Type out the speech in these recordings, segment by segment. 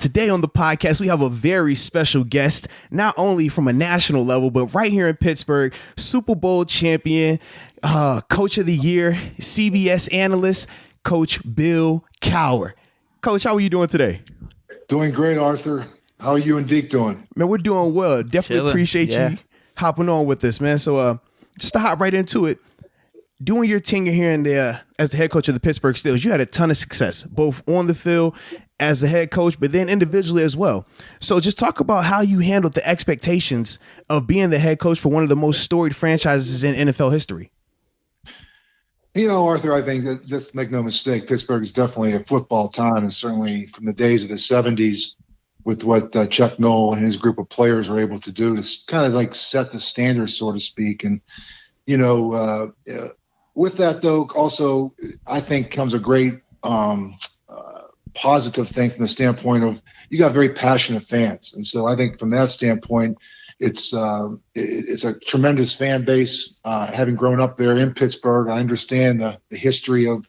Today on the podcast, we have a very special guest, not only from a national level, but right here in Pittsburgh, Super Bowl champion, Coach of the Year, CBS analyst, Coach Bill Cowher. Coach, how are you doing today? Doing great, Arthur. How are you and Deke doing? Man, we're doing well. Definitely Chilling. appreciate you hopping on with us, man. So just to hop right into it, during your tenure here and there as the head coach of the Pittsburgh Steelers, you had a ton of success, both on the field as a head coach, but then individually as well. So just talk about how you handled the expectations of being the head coach for one of the most storied franchises in NFL history. You know, Arthur, I think that, just make no mistake, Pittsburgh is definitely a football town, and certainly from the days of the 70s with what Chuck Noll and his group of players were able to do to kind of like set the standard, so to speak. And, you know, with that, though, also, I think comes a great positive thing from the standpoint of you got very passionate fans. And so I think from that standpoint, it's a tremendous fan base. Having grown up there in Pittsburgh, I understand the history of,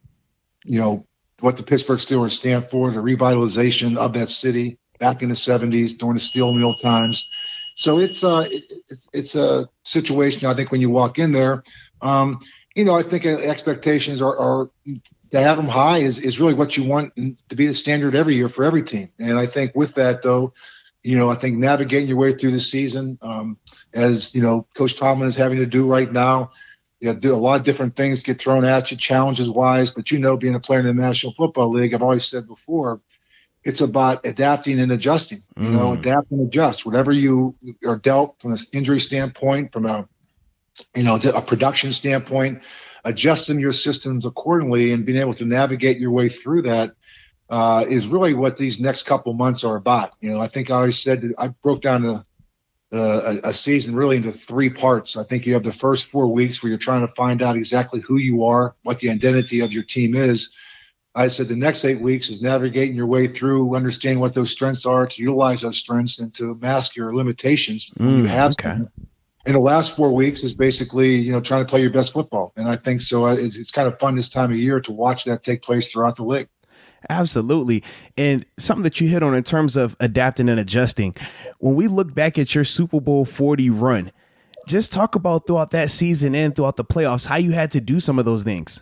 you know, what the Pittsburgh Steelers stand for, the revitalization of that city back in the 70s during the steel mill times. So it's a situation, I think, when you walk in there, you know, I think expectations are to have them high is really what you want to be the standard every year for every team. And I think with that, though, you know, I think navigating your way through the season, as, you know, Coach Tomlin is having to do right now, you do a lot of different things get thrown at you, challenges-wise. But, you know, being a player in the National Football League, I've always said before, it's about adapting and adjusting. You know, adapt and adjust. Whatever you are dealt from an injury standpoint, from a production standpoint, adjusting your systems accordingly and being able to navigate your way through that is really what these next couple months are about. You know, I think I always said that I broke down a season really into three parts. I think you have the first 4 weeks where you're trying to find out exactly who you are, what the identity of your team is. I said the next 8 weeks is navigating your way through, understanding what those strengths are, to utilize those strengths and to mask your limitations when you have them. And the last 4 weeks is basically, you know, trying to play your best football. And I think so. It's kind of fun this time of year to watch that take place throughout the league. Absolutely. And something that you hit on in terms of adapting and adjusting, when we look back at your Super Bowl 40 run, just talk about throughout that season and throughout the playoffs, how you had to do some of those things.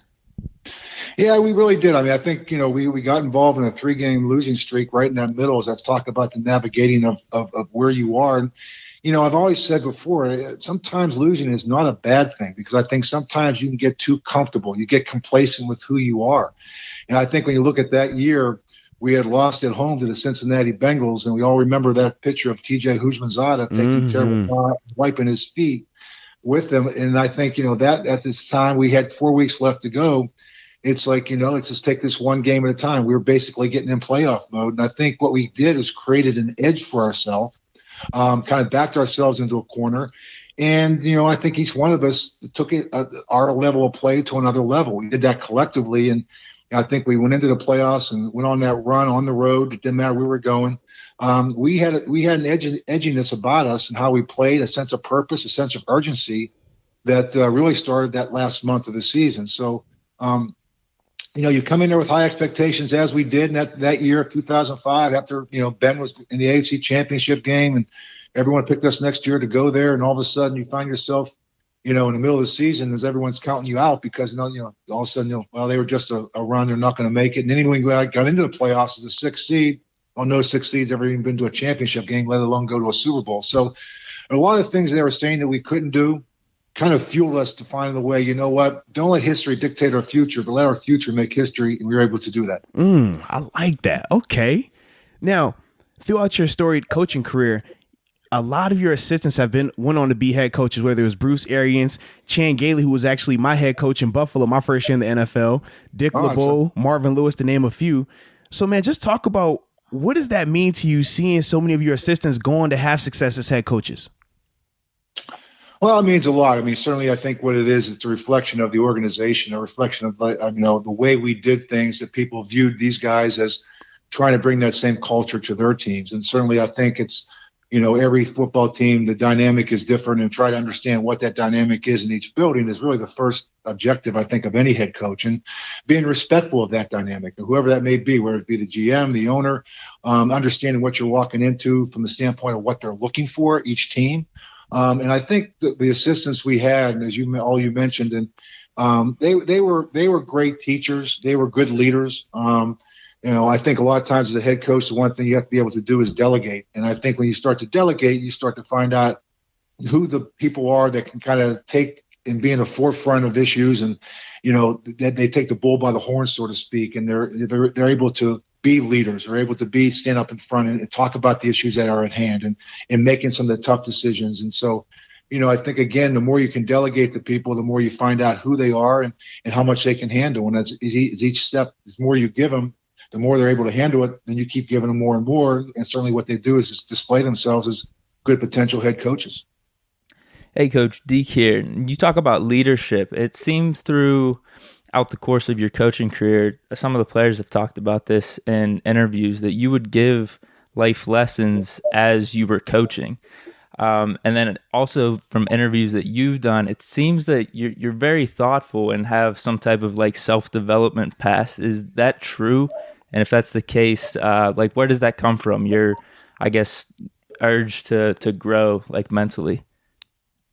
Yeah, we really did. I mean, I think, you know, we got involved in a 3-game losing streak right in that middle. As let's talk about the navigating of where you are. And, you know, I've always said before, sometimes losing is not a bad thing, because I think sometimes you can get too comfortable. You get complacent with who you are. And I think when you look at that year, we had lost at home to the Cincinnati Bengals, and we all remember that picture of T.J. Houshmandzadeh taking terrible wiping his feet with them. And I think, you know, that at this time we had 4 weeks left to go. It's like, you know, let's just take this one game at a time. We were basically getting in playoff mode. And I think what we did is created an edge for ourselves, kind of backed ourselves into a corner. And, you know, I think each one of us took it our level of play to another level. We did that collectively. And I think we went into the playoffs and went on that run on the road. It didn't matter where we were going. We had an edginess about us and how we played, a sense of purpose, a sense of urgency that really started that last month of the season. So, you know, you come in there with high expectations, as we did in that year of 2005 after, you know, Ben was in the AFC Championship game and everyone picked us next year to go there. And all of a sudden you find yourself, you know, in the middle of the season as everyone's counting you out because, you know, all of a sudden, you know, well, they were just a run. They're not going to make it. And then when we got into the playoffs as a 6th seed, well, no 6 seeds ever even been to a championship game, let alone go to a Super Bowl. So a lot of things they were saying that we couldn't do kind of fueled us to find the way, you know what, don't let history dictate our future, but let our future make history. And we were able to do that. I like that. Okay. Now, throughout your storied coaching career, a lot of your assistants went on to be head coaches, whether it was Bruce Arians, Chan Gailey, who was actually my head coach in Buffalo my first year in the NFL, Dick LeBeau, Marvin Lewis, to name a few. So, man, just talk about what does that mean to you seeing so many of your assistants go on to have success as head coaches? Well, it means a lot. I mean, certainly I think what it is, it's a reflection of the organization, a reflection of, you know, the way we did things, that people viewed these guys as trying to bring that same culture to their teams. And certainly I think it's every football team, the dynamic is different, and try to understand what that dynamic is in each building is really the first objective, I think, of any head coach, and being respectful of that dynamic, whoever that may be, whether it be the GM, the owner, understanding what you're walking into from the standpoint of what they're looking for, each team. And I think the assistants we had, as you mentioned, and they were great teachers. They were good leaders. I think a lot of times as a head coach, the one thing you have to be able to do is delegate. And I think when you start to delegate, you start to find out who the people are that can kind of take and be in the forefront of issues, and that they take the bull by the horn, so to speak, and they're able to be leaders, are able to stand up in front and talk about the issues that are at hand, and making some of the tough decisions. And so, I think, again, the more you can delegate to people, the more you find out who they are and how much they can handle. And as each step, the more you give them, the more they're able to handle it, then you keep giving them more and more. And certainly what they do is just display themselves as good potential head coaches. Hey, Coach Deke here. You talk about leadership. It seems throughout the course of your coaching career, some of the players have talked about this in interviews, that you would give life lessons as you were coaching. And then also from interviews that you've done, it seems that you're very thoughtful and have some type of self-development path. Is that true? And if that's the case, where does that come from? Your, I guess, urge to grow mentally.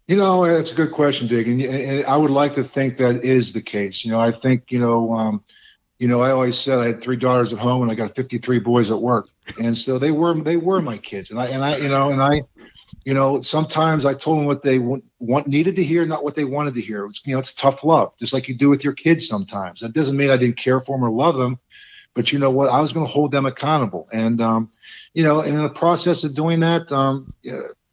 That's a good question, Deke. And I would like to think that is the case. I think, I always said I had 3 daughters at home and I got 53 boys at work. And so they were my kids. And I sometimes I told them what they needed to hear, not what they wanted to hear. It's tough love, just like you do with your kids sometimes. That doesn't mean I didn't care for them or love them, but you know what? I was going to hold them accountable. And, and in the process of doing that,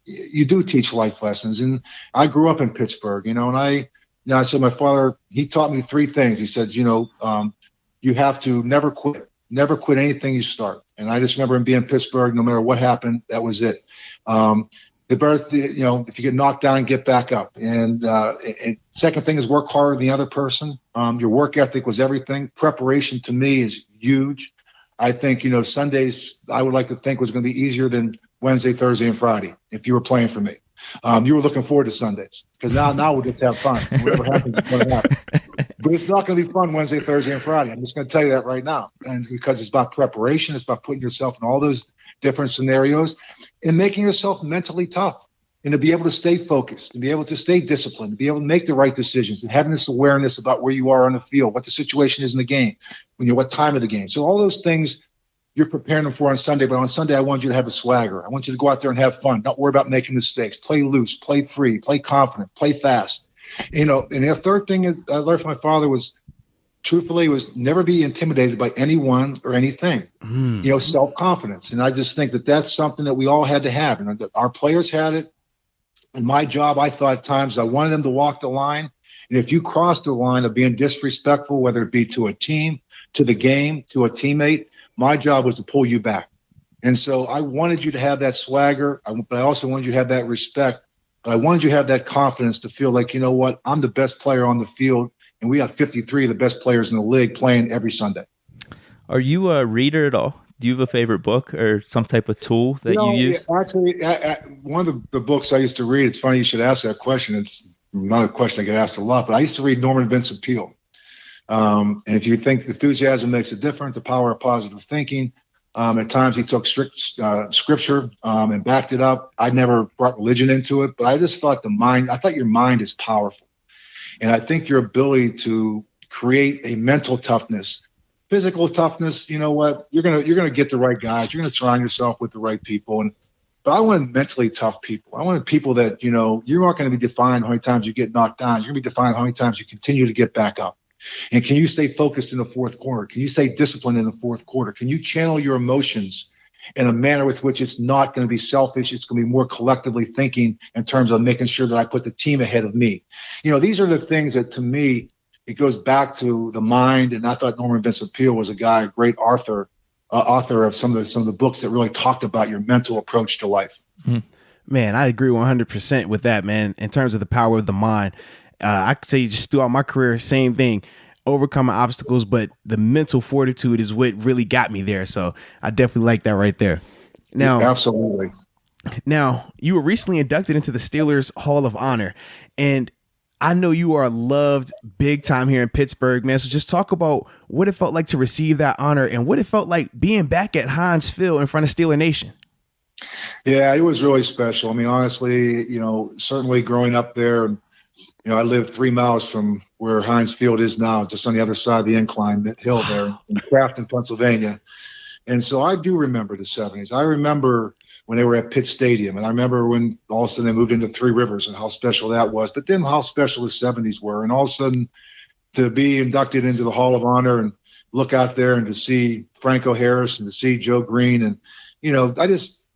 you do teach life lessons. And I grew up in Pittsburgh, and I said my father, he taught me 3 things. He said, you have to never quit anything you start. And I just remember him being in Pittsburgh, no matter what happened, that was it. If you get knocked down, get back up. And second thing is work harder than the other person. Your work ethic was everything. Preparation to me is huge. I think, Sundays, I would like to think was going to be easier than Wednesday, Thursday, and Friday if you were playing for me. You were looking forward to Sundays, because now we'll get to have fun. Whatever happens, it's going to happen. But it's not going to be fun Wednesday, Thursday, and Friday. I'm just going to tell you that right now. And because it's about preparation, it's about putting yourself in all those different scenarios and making yourself mentally tough, and to be able to stay focused, and be able to stay disciplined, to be able to make the right decisions, and having this awareness about where you are on the field, what the situation is in the game, what time of the game. So all those things you're preparing them for on Sunday, but on Sunday I want you to have a swagger. I want you to go out there and have fun, not worry about making mistakes, play loose, play free, play confident, play fast. And the third thing I learned from my father was, truthfully, was never be intimidated by anyone or anything. Self-confidence. And I just think that that's something that we all had to have. And our players had it. And my job, I thought at times, I wanted them to walk the line. And if you cross the line of being disrespectful, whether it be to a team, to the game, to a teammate, my job was to pull you back. And so I wanted you to have that swagger, but I also wanted you to have that respect. But I wanted you to have that confidence to feel like, I'm the best player on the field, and we got 53 of the best players in the league playing every Sunday. Are you a reader at all? Do you have a favorite book or some type of tool that you use? Actually, one of the books I used to read, it's funny you should ask that question. It's not a question I get asked a lot, but I used to read Norman Vincent Peale. And if you think enthusiasm makes a difference, the power of positive thinking, at times he took scripture and backed it up. I never brought religion into it, but I just thought your mind is powerful. And I think your ability to create a mental toughness, physical toughness, you're gonna get the right guys. You're gonna surround yourself with the right people. But I wanted mentally tough people. I wanted people that, you aren't going to be defined how many times you get knocked down. You're going to be defined how many times you continue to get back up. And can you stay focused in the fourth quarter? Can you stay disciplined in the fourth quarter? Can you channel your emotions in a manner with which it's not going to be selfish? It's going to be more collectively thinking in terms of making sure that I put the team ahead of me. These are the things that, to me, it goes back to the mind. And I thought Norman Vincent Peale was a great author of some of the books that really talked about your mental approach to life. Man, I agree 100% with that, man. In terms of the power of the mind, I could say just throughout my career, same thing, overcoming obstacles, but the mental fortitude is what really got me there. So I definitely like that right there. Now, absolutely. Now, you were recently inducted into the Steelers Hall of Honor, and I know you are loved big time here in Pittsburgh, man. So just talk about what it felt like to receive that honor and what it felt like being back at Heinz Field in front of Steeler Nation. Yeah, it was really special. I mean, honestly, certainly growing up there, I lived 3 miles from where Heinz Field is now, just on the other side of the incline, that hill there in Grafton, Pennsylvania. And so I do remember the 70s. I remember when they were at Pitt Stadium, and I remember when all of a sudden they moved into Three Rivers and how special that was. But then how special the 70s were, and all of a sudden to be inducted into the Hall of Honor and look out there and to see Franco Harris and to see Joe Green, and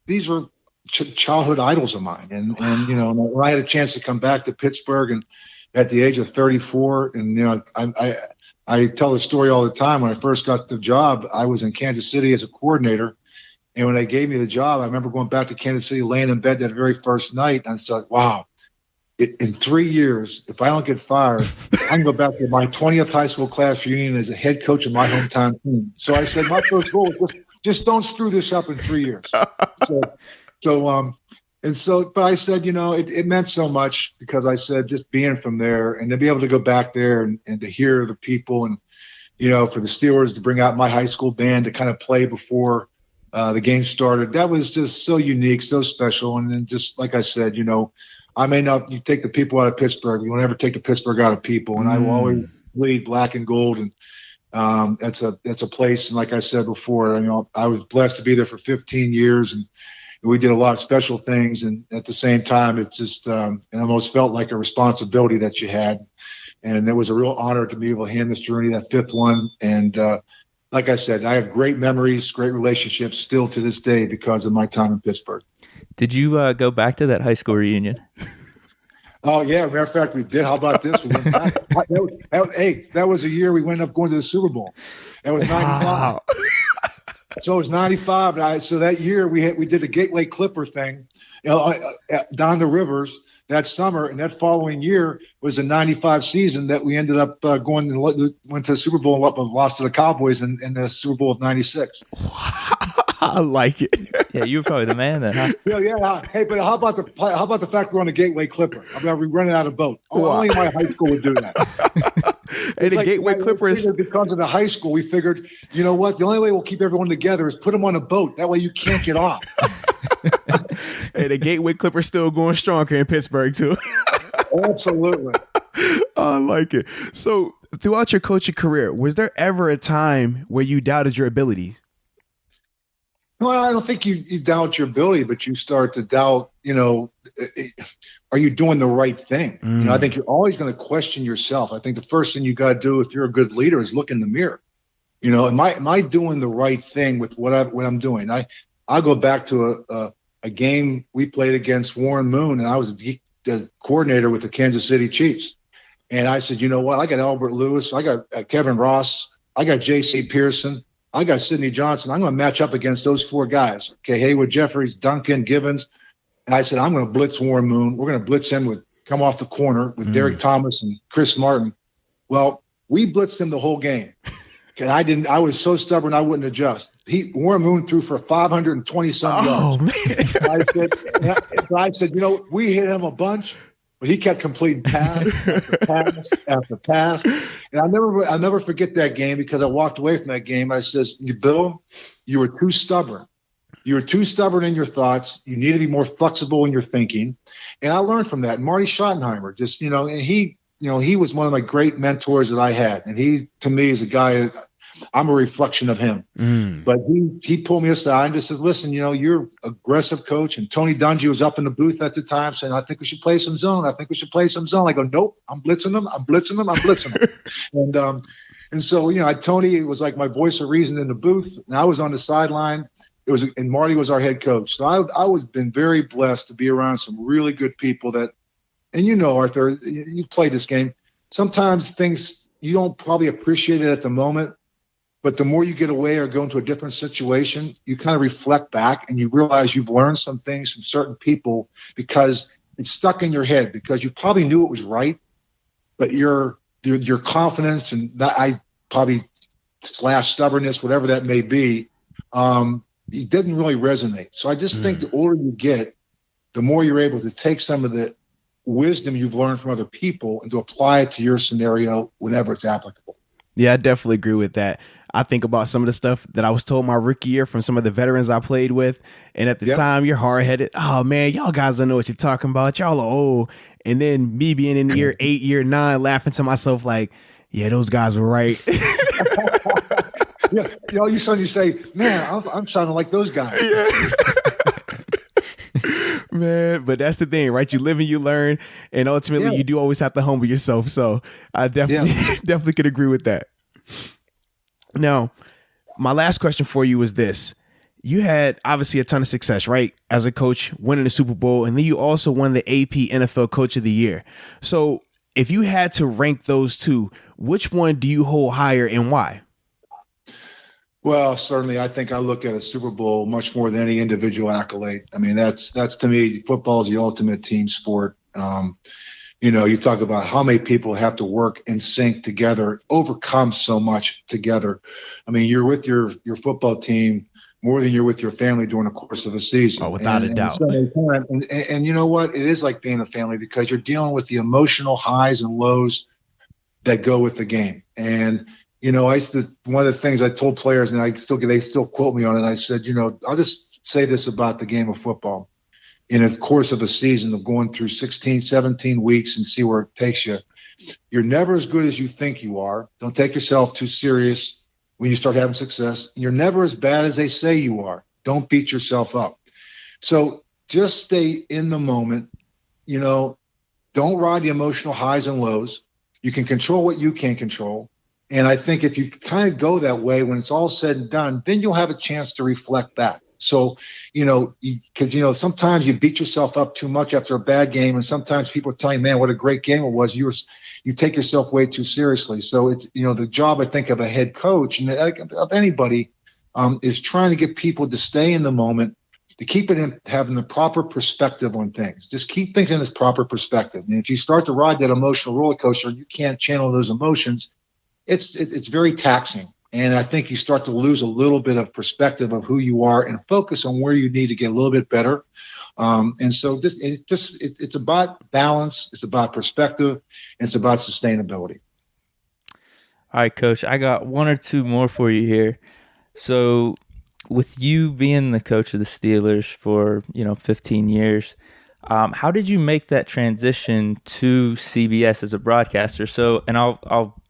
these were childhood idols of mine. And when I had a chance to come back to Pittsburgh and at the age of 34, and I tell the story all the time. When I first got the job, I was in Kansas City as a coordinator. And when they gave me the job, I remember going back to Kansas City, laying in bed that very first night, and I said, wow, in 3 years, if I don't get fired, I can go back to my 20th high school class reunion as a head coach of my hometown team. So I said, my first goal was just don't screw this up in 3 years. But I said, it meant so much, because I said just being from there and to be able to go back there and to hear the people, and, for the Steelers to bring out my high school band to kind of play before the game started, that was just so unique, so special. And then just like I said, I may not you take the people out of Pittsburgh, you won't ever take the Pittsburgh out of people. And I will always bleed black and gold. And that's a place. And like I said before, I was blessed to be there for 15 years, and we did a lot of special things. And at the same time, it's just it almost felt like a responsibility that you had. And it was a real honor to be able to hand this to Rooney, that 5th one. And like I said, I have great memories, great relationships still to this day because of my time in Pittsburgh. Did you go back to that high school reunion? Oh, yeah. Matter of fact, we did. How about this? We went back. That was a year we ended up going to the Super Bowl. That was 95. Wow. So it was 95. So that year we did the Gateway Clipper thing, down the rivers that summer, and that following year was the 95 season that we ended up went to the Super Bowl and lost to the Cowboys in the Super Bowl of 96. I like it. Yeah, you were probably the man then, huh? Yeah. Hey, but how about the fact we're on the Gateway Clipper? I mean, we're running out of boat. Only my high school would do that. Hey, the Gateway Clipper is because of the high school. We figured, you know what? The only way we'll keep everyone together is put them on a boat. That way you can't get off. Hey, the Gateway Clipper still going strong here in Pittsburgh too. Absolutely. I like it. So, throughout your coaching career, was there ever a time where you doubted your ability? Well, I don't think you doubt your ability, but you start to doubt, are you doing the right thing? I think you're always going to question yourself. I think the first thing you got to do if you're a good leader is look in the mirror. Am I doing the right thing with what I'm doing? I'll go back to a game we played against Warren Moon, and I was the coordinator with the Kansas City Chiefs. And I said, you know what? I got Albert Lewis. I got Kevin Ross. I got J.C. Pearson. I got Sidney Johnson. I'm going to match up against those 4 guys. Okay, Haywood Jeffries, Duncan, Givens. And I said, I'm going to blitz Warren Moon. We're going to blitz him come off the corner with Derek Thomas and Chris Martin. Well, we blitzed him the whole game. And I was so stubborn I wouldn't adjust. Warren Moon threw for 520-some yards. Oh, man. I said, we hit him a bunch, but he kept completing pass after pass after pass. And I'll never forget that game because I walked away from that game. I says, Bill, you were too stubborn. You were too stubborn in your thoughts. You need to be more flexible in your thinking. And I learned from that. And Marty Schottenheimer, just, and he was one of my great mentors that I had. And he, to me, is a guy, I'm a reflection of him. But he pulled me aside and just says, listen, you're an aggressive coach. And Tony Dungy was up in the booth at the time saying, I think we should play some zone. I go, nope, I'm blitzing them. And so, Tony was like my voice of reason in the booth. And I was on the sideline. And Marty was our head coach. So I was been very blessed to be around some really good people that, and Arthur, you've played this game. Sometimes things you don't probably appreciate it at the moment, but the more you get away or go into a different situation, you kind of reflect back and you realize you've learned some things from certain people because it's stuck in your head because you probably knew it was right, but your confidence and that I probably / stubbornness, whatever that may be, it didn't really resonate. So I just think the older you get, the more you're able to take some of the wisdom you've learned from other people and to apply it to your scenario whenever it's applicable. Yeah, I definitely agree with that. I think about some of the stuff that I was told my rookie year from some of the veterans I played with. And at the time, you're hard headed. Oh, man, y'all guys don't know what you're talking about. Y'all are old. And then me being in year 8, year 9, laughing to myself like, yeah, those guys were right. Yeah, you say, man, I'm sounding like those guys. Yeah. Man, but that's the thing, right? You live and you learn, and ultimately you do always have to humble yourself. So I definitely could agree with that. Now, my last question for you is this. You had obviously a ton of success, right? As a coach, winning the Super Bowl, and then you also won the AP NFL Coach of the Year. So if you had to rank those two, which one do you hold higher and why? Well, certainly, I think I look at a Super Bowl much more than any individual accolade. I mean, that's to me, football is the ultimate team sport. You talk about how many people have to work in sync together, overcome so much together. I mean, you're with your football team more than you're with your family during the course of a season. Oh, without a doubt. And you know what? It is like being a family because you're dealing with the emotional highs and lows that go with the game. And one of the things I told players, and they still quote me on it. I said, I'll just say this about the game of football. In the course of a season of going through 16, 17 weeks and see where it takes you, you're never as good as you think you are. Don't take yourself too serious when you start having success. You're never as bad as they say you are. Don't beat yourself up. So just stay in the moment. Don't ride the emotional highs and lows. You can control what you can control. And I think if you kind of go that way, when it's all said and done, then you'll have a chance to reflect back. So, because, sometimes you beat yourself up too much after a bad game. And sometimes people tell you, man, what a great game it was. You take yourself way too seriously. So it's, the job, I think, of a head coach and of anybody is trying to get people to stay in the moment, to keep it in having the proper perspective on things. Just keep things in this proper perspective. And if you start to ride that emotional roller coaster, you can't channel those emotions. It's very taxing. And I think you start to lose a little bit of perspective of who you are and focus on where you need to get a little bit better. And so it's about balance. It's about perspective. And it's about sustainability. All right, Coach, I got one or two more for you here. So with you being the coach of the Steelers for, 15 years, how did you make that transition to CBS as a broadcaster? So, and I'll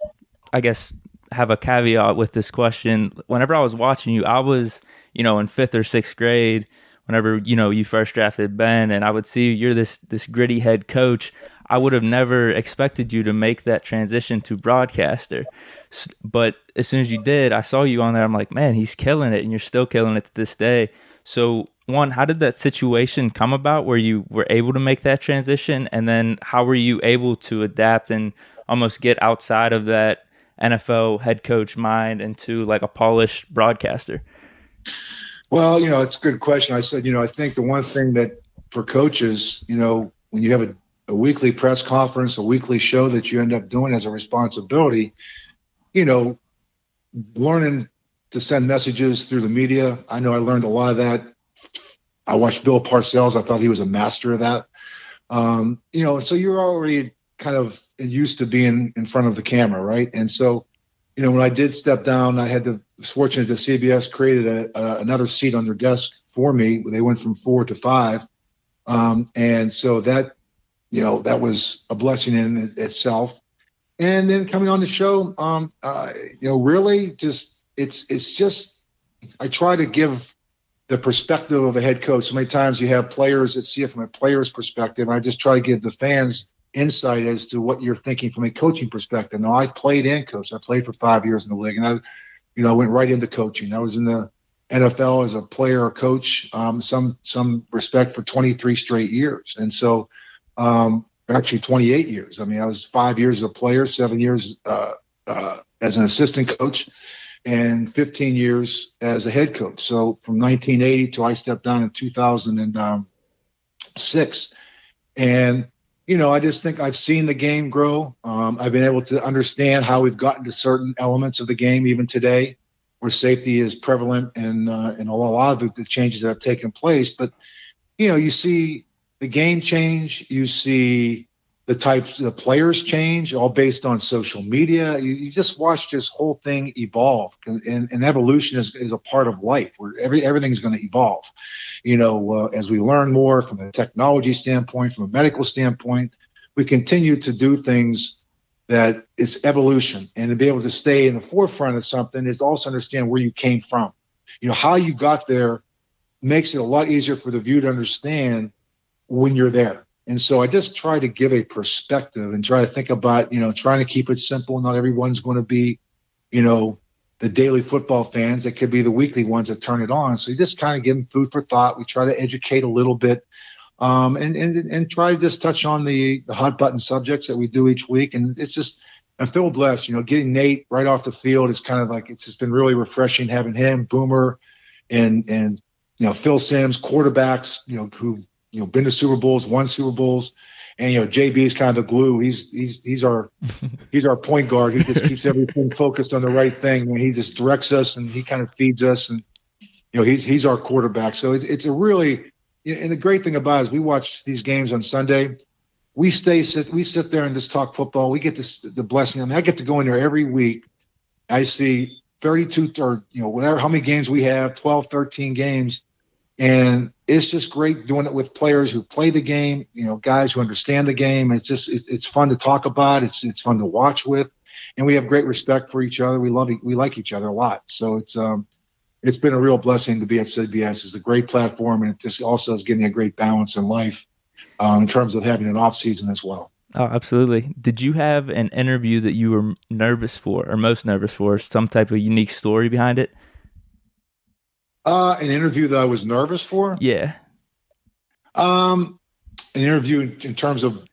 I guess have a caveat with this question. Whenever I was watching you, I was, in 5th or 6th grade, whenever, you first drafted Ben, and I would see you're this gritty head coach. I would have never expected you to make that transition to broadcaster. But as soon as you did, I saw you on there. I'm like, man, he's killing it, and you're still killing it to this day. So one, how did that situation come about where you were able to make that transition? And then how were you able to adapt and almost get outside of that NFL head coach mind into like a polished broadcaster? Well, it's a good question. I said, I think the one thing that for coaches, when you have a weekly press conference, a weekly show that you end up doing as a responsibility, learning to send messages through the media. I know I learned a lot of that. I watched Bill Parcells. I thought he was a master of that. So you're already kind of used to being in front of the camera, right? And so, when I did step down, I was fortunate that CBS created another seat on their desk for me. They went from 4 to 5. And so that, that was a blessing in itself. And then coming on the show, really just, it's just, I try to give the perspective of a head coach. So many times you have players that see it from a player's perspective. And I just try to give the fans insight as to what you're thinking from a coaching perspective. Now, I played and coached. I played for 5 years in the league, and I went right into coaching. I was in the NFL as a player or coach, some respect for 23 straight years. And so, actually 28 years. I mean, I was 5 years as a player, 7 years as an assistant coach, and 15 years as a head coach. So from 1980 till I stepped down in 2006. And I just think I've seen the game grow. I've been able to understand how we've gotten to certain elements of the game, even today, where safety is prevalent and a lot of the changes that have taken place. But, you see the game change. You see the types of players change, all based on social media. You just watch this whole thing evolve, and evolution is a part of life where everything's going to evolve. As we learn more from a technology standpoint, from a medical standpoint, we continue to do things that it's evolution, and to be able to stay in the forefront of something is to also understand where you came from. How you got there makes it a lot easier for the viewer to understand when you're there. And so I just try to give a perspective and try to think about, trying to keep it simple. Not everyone's going to be, the daily football fans. It could be the weekly ones that turn it on. So you just kind of give them food for thought. We try to educate a little bit, and try to just touch on the hot button subjects that we do each week. And it's just, I feel blessed, getting Nate right off the field is kind of like, it's just been really refreshing having him, Boomer, and Phil Sims, quarterbacks, who've been to Super Bowls, won Super Bowls, and JB is kind of the glue. He's our point guard. He just keeps everything focused on the right thing, and he just directs us, and he kind of feeds us, and he's our quarterback. So it's a really, and the great thing about it is we watch these games on Sunday. We sit there and just talk football. We get the blessing. I mean, I get to go in there every week. I see 32 or whatever, how many games we have, 12, 13 games. And it's just great doing it with players who play the game, guys who understand the game. It's fun to talk about. It's fun to watch with, and we have great respect for each other. We like each other a lot. So it's been a real blessing to be at CBS. It's a great platform, and it just also is giving a great balance in life in terms of having an off season as well. Oh, absolutely. Did you have an interview that you were nervous for, or most nervous for? Some type of unique story behind it? An interview that I was nervous for? Yeah. An interview in terms of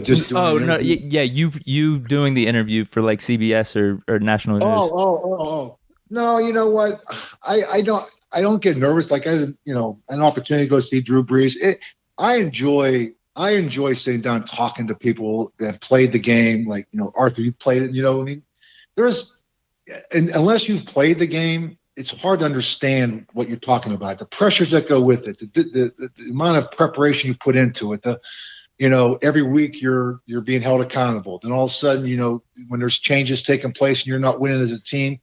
just doing. Oh no, yeah, you doing the interview for like CBS or National News. Oh. No, you know what? I don't get nervous. Like an opportunity to go see Drew Brees. I enjoy sitting down talking to people that played the game. Like Arthur, you played it. I mean, unless you've played the game, it's hard to understand what you're talking about. The pressures that go with it, the amount of preparation you put into it. Every week you're being held accountable. Then all of a sudden, when there's changes taking place and you're not winning as a team,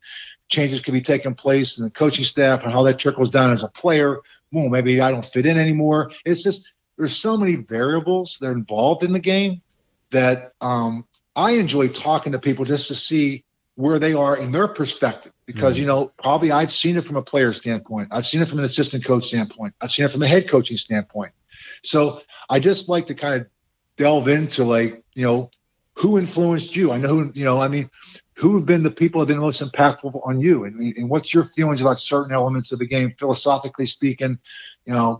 changes could be taking place in the coaching staff and how that trickles down as a player. Well, maybe I don't fit in anymore. It's just there's so many variables that are involved in the game that I enjoy talking to people just to see where they are in their perspective. Because, probably I've seen it from a player standpoint. I've seen it from an assistant coach standpoint. I've seen it from a head coaching standpoint. So I just like to kind of delve into who influenced you? I know who have been the people that have been most impactful on you? And what's your feelings about certain elements of the game, philosophically speaking?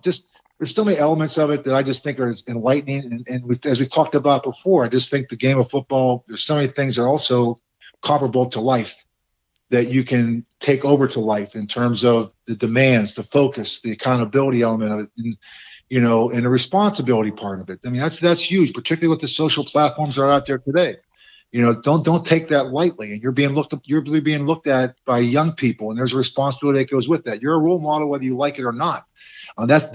Just there's so many elements of it that I just think are enlightening. And as we talked about before, I just think the game of football, there's so many things that are also comparable to life that you can take over to life in terms of the demands, the focus, the accountability element of it, and the responsibility part of it. I mean, that's huge, particularly with the social platforms that are out there today. Don't take that lightly. And you're being looked at by young people, and there's a responsibility that goes with that. You're a role model whether you like it or not. That's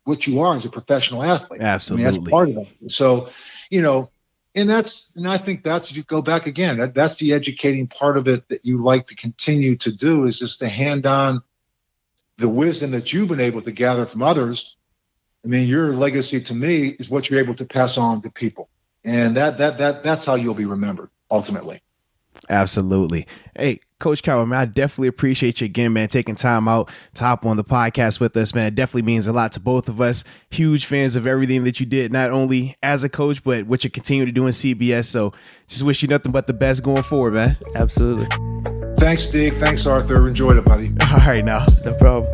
what you are as a professional athlete. Absolutely, that's part of it. So, and I think that's, if you go back again, that's the educating part of it that you like to continue to do, is just to hand on the wisdom that you've been able to gather from others. I mean, your legacy to me is what you're able to pass on to people. And that's how you'll be remembered ultimately. Absolutely. Hey, Coach Cowher, man, I definitely appreciate you again, man, taking time out to hop on the podcast with us, man. It definitely means a lot to both of us. Huge fans of everything that you did, not only as a coach, but what you continue to do in CBS. So just wish you nothing but the best going forward, man. Absolutely. Thanks, Deke. Thanks, Arthur. Enjoyed it, buddy. All right, now. No problem.